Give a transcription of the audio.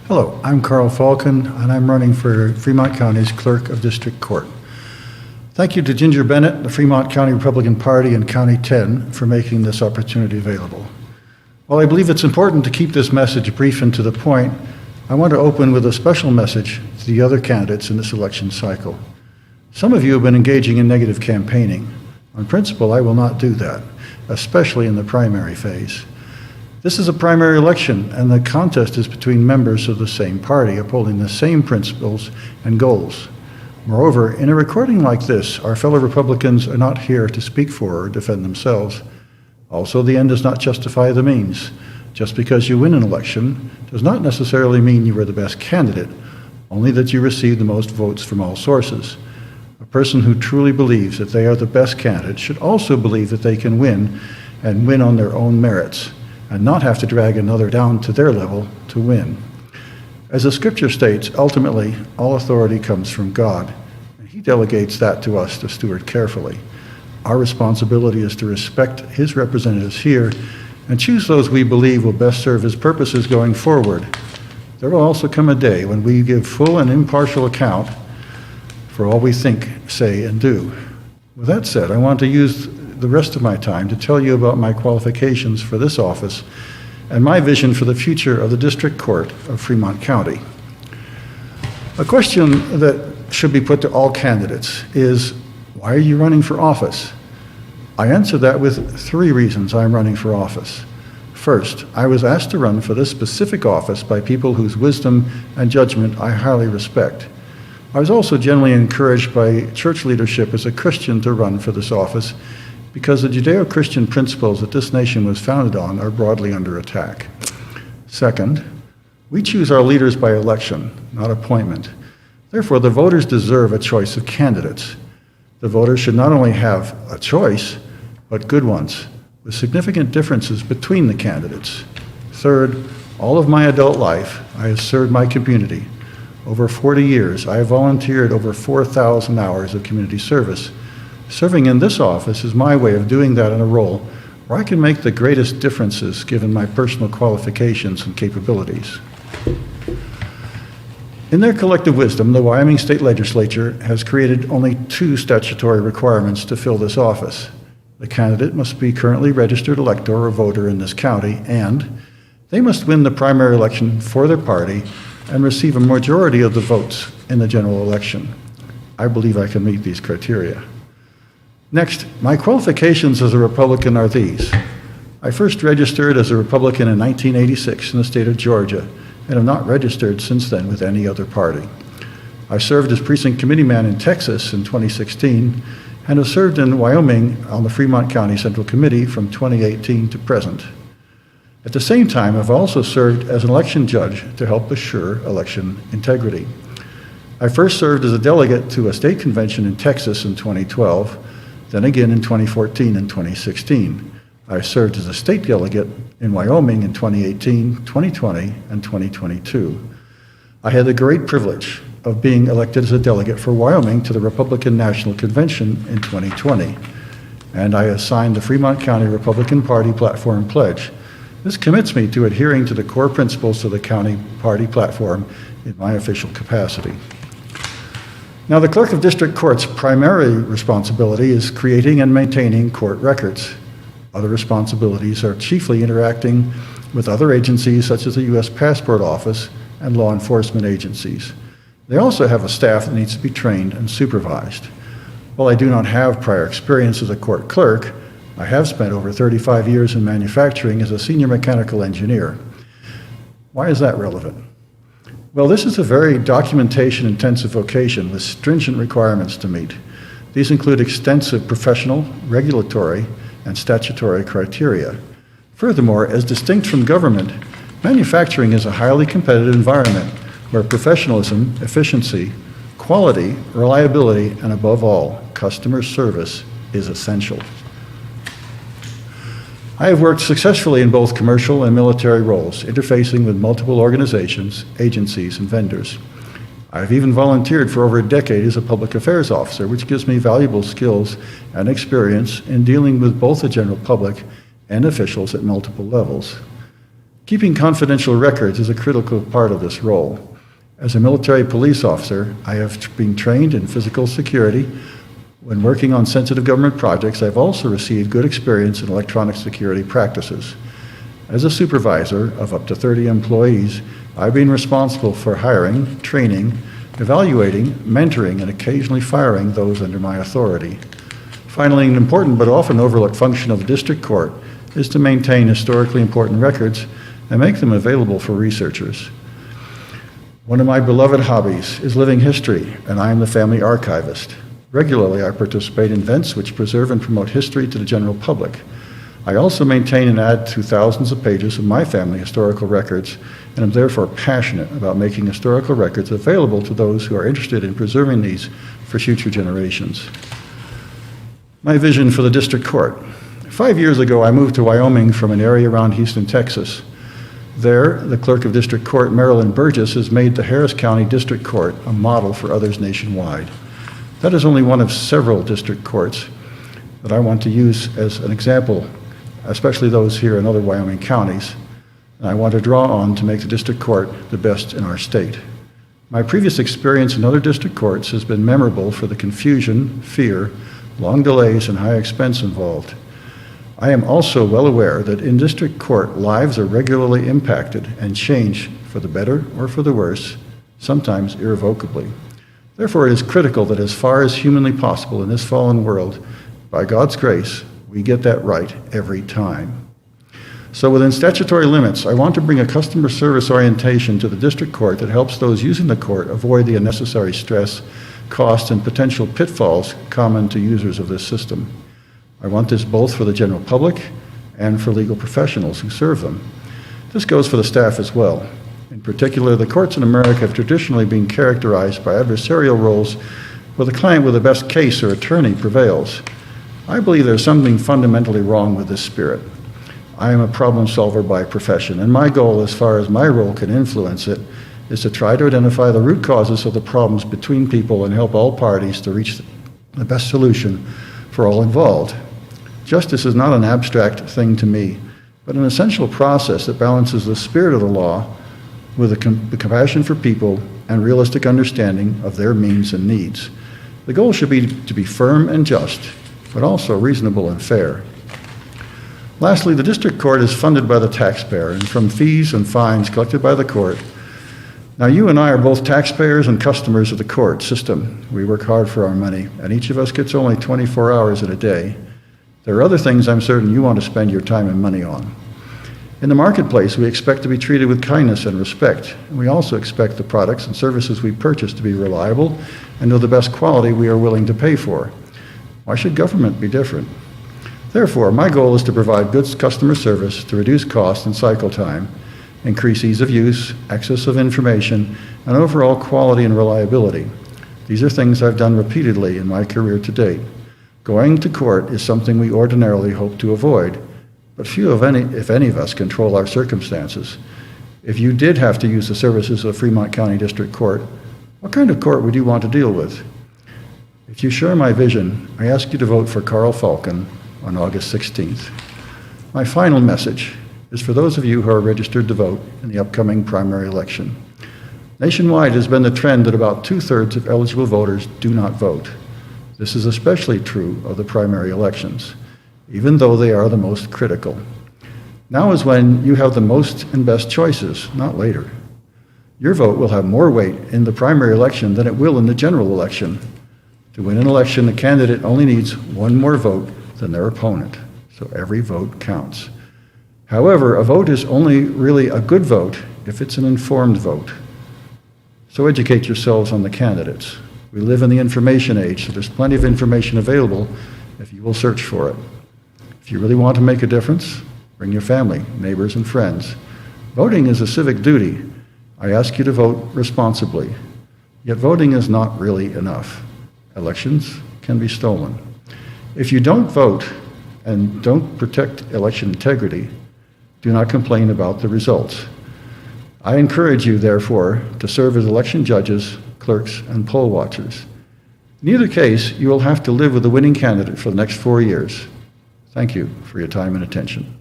Hello, I'm Karl Falken, and I'm running for Fremont County's Clerk of District Court. Thank you to Ginger Bennett, the Fremont County Republican Party, and County 10 for making this opportunity available. While I believe it's important to keep this message brief and to the point, I want to open with a special message to the other candidates in this election cycle. Some of you have been engaging in negative campaigning. On principle, I will not do that, especially in the primary phase. This is a primary election, and the contest is between members of the same party upholding the same principles and goals. Moreover, in a recording like this, our fellow Republicans are not here to speak for or defend themselves. Also, the end does not justify the means. Just because you win an election does not necessarily mean you are the best candidate, only that you receive the most votes from all sources. A person who truly believes that they are the best candidate should also believe that they can win, and win on their own merits, and not have to drag another down to their level to win. As the scripture states, ultimately, all authority comes from God, and He delegates that to us to steward carefully. Our responsibility is to respect His representatives here and choose those we believe will best serve His purposes going forward. There will also come a day when we give full and impartial account for all we think, say, and do. With that said, I want to use the rest of my time to tell you about my qualifications for this office and my vision for the future of the District Court of Fremont County. A question that should be put to all candidates is, why are you running for office? I answer that with 3 reasons I'm running for office. First, I was asked to run for this specific office by people whose wisdom and judgment I highly respect. I was also generally encouraged by church leadership as a Christian to run for this office because the Judeo-Christian principles that this nation was founded on are broadly under attack. Second, we choose our leaders by election, not appointment. Therefore, the voters deserve a choice of candidates. The voters should not only have a choice, but good ones, with significant differences between the candidates. Third, all of my adult life, I have served my community. Over 40 years, I have volunteered over 4,000 hours of community service. Serving in this office is my way of doing that in a role where I can make the greatest differences given my personal qualifications and capabilities. In their collective wisdom, the Wyoming State Legislature has created only 2 statutory requirements to fill this office. The candidate must be currently registered elector or voter in this county, and they must win the primary election for their party and receive a majority of the votes in the general election. I believe I can meet these criteria. Next, my qualifications as a Republican are these. I first registered as a Republican in 1986 in the state of Georgia and have not registered since then with any other party. I served as precinct committeeman in Texas in 2016 and have served in Wyoming on the Fremont County Central Committee from 2018 to present. At the same time, I've also served as an election judge to help assure election integrity. I first served as a delegate to a state convention in Texas in 2012, then again in 2014 and 2016. I served as a state delegate in Wyoming in 2018, 2020, and 2022. I had the great privilege of being elected as a delegate for Wyoming to the Republican National Convention in 2020, and I assigned the Fremont County Republican Party Platform Pledge. This commits me to adhering to the core principles of the county party platform in my official capacity. Now, the Clerk of District Court's primary responsibility is creating and maintaining court records. Other responsibilities are chiefly interacting with other agencies such as the U.S. Passport Office and law enforcement agencies. They also have a staff that needs to be trained and supervised. While I do not have prior experience as a court clerk, I have spent over 35 years in manufacturing as a senior mechanical engineer. Why is that relevant? Well, this is a very documentation-intensive vocation with stringent requirements to meet. These include extensive professional, regulatory, and statutory criteria. Furthermore, as distinct from government, manufacturing is a highly competitive environment where professionalism, efficiency, quality, reliability, and above all, customer service is essential. I have worked successfully in both commercial and military roles, interfacing with multiple organizations, agencies, and vendors. I've even volunteered for over a decade as a public affairs officer, which gives me valuable skills and experience in dealing with both the general public and officials at multiple levels. Keeping confidential records is a critical part of this role. As a military police officer, I have been trained in physical security. When working on sensitive government projects, I've also received good experience in electronic security practices. As a supervisor of up to 30 employees, I've been responsible for hiring, training, evaluating, mentoring, and occasionally firing those under my authority. Finally, an important but often overlooked function of the district court is to maintain historically important records and make them available for researchers. One of my beloved hobbies is living history, and I am the family archivist. Regularly, I participate in events which preserve and promote history to the general public. I also maintain and add to thousands of pages of my family historical records, and am therefore passionate about making historical records available to those who are interested in preserving these for future generations. My vision for the district court. 5 years ago, I moved to Wyoming from an area around Houston, Texas. There, the Clerk of District Court, Marilyn Burgess, has made the Harris County District Court a model for others nationwide. That is only one of several district courts that I want to use as an example, especially those here in other Wyoming counties, and I want to draw on to make the district court the best in our state. My previous experience in other district courts has been memorable for the confusion, fear, long delays, and high expense involved. I am also well aware that in district court, lives are regularly impacted and change for the better or for the worse, sometimes irrevocably. Therefore, it is critical that as far as humanly possible in this fallen world, by God's grace, we get that right every time. So within statutory limits, I want to bring a customer service orientation to the district court that helps those using the court avoid the unnecessary stress, cost, and potential pitfalls common to users of this system. I want this both for the general public and for legal professionals who serve them. This goes for the staff as well. In particular, the courts in America have traditionally been characterized by adversarial roles where the client with the best case or attorney prevails. I believe there's something fundamentally wrong with this spirit. I am a problem solver by profession, and my goal, as far as my role can influence it, is to try to identify the root causes of the problems between people and help all parties to reach the best solution for all involved. Justice is not an abstract thing to me, but an essential process that balances the spirit of the law with the compassion for people and realistic understanding of their means and needs. The goal should be to be firm and just, but also reasonable and fair. Lastly, the district court is funded by the taxpayer and from fees and fines collected by the court. Now, you and I are both taxpayers and customers of the court system. We work hard for our money, and each of us gets only 24 hours in a day. There are other things I'm certain you want to spend your time and money on. In the marketplace, we expect to be treated with kindness and respect. And we also expect the products and services we purchase to be reliable and of the best quality we are willing to pay for. Why should government be different? Therefore, my goal is to provide good customer service to reduce cost and cycle time, increase ease of use, access of information, and overall quality and reliability. These are things I've done repeatedly in my career to date. Going to court is something we ordinarily hope to avoid, but few, if any of us, control our circumstances. If you did have to use the services of Fremont County District Court, what kind of court would you want to deal with? If you share my vision, I ask you to vote for Karl Falken on August 16th. My final message is for those of you who are registered to vote in the upcoming primary election. Nationwide, it has been the trend that about 2/3 of eligible voters do not vote. This is especially true of the primary elections, even though they are the most critical. Now is when you have the most and best choices, not later. Your vote will have more weight in the primary election than it will in the general election. To win an election, a candidate only needs one more vote than their opponent, so every vote counts. However, a vote is only really a good vote if it's an informed vote. So educate yourselves on the candidates. We live in the information age, so there's plenty of information available if you will search for it. If you really want to make a difference, bring your family, neighbors, and friends. Voting is a civic duty. I ask you to vote responsibly. Yet voting is not really enough. Elections can be stolen. If you don't vote and don't protect election integrity, do not complain about the results. I encourage you, therefore, to serve as election judges, clerks, and poll watchers. In either case, you will have to live with the winning candidate for the next 4 years. Thank you for your time and attention.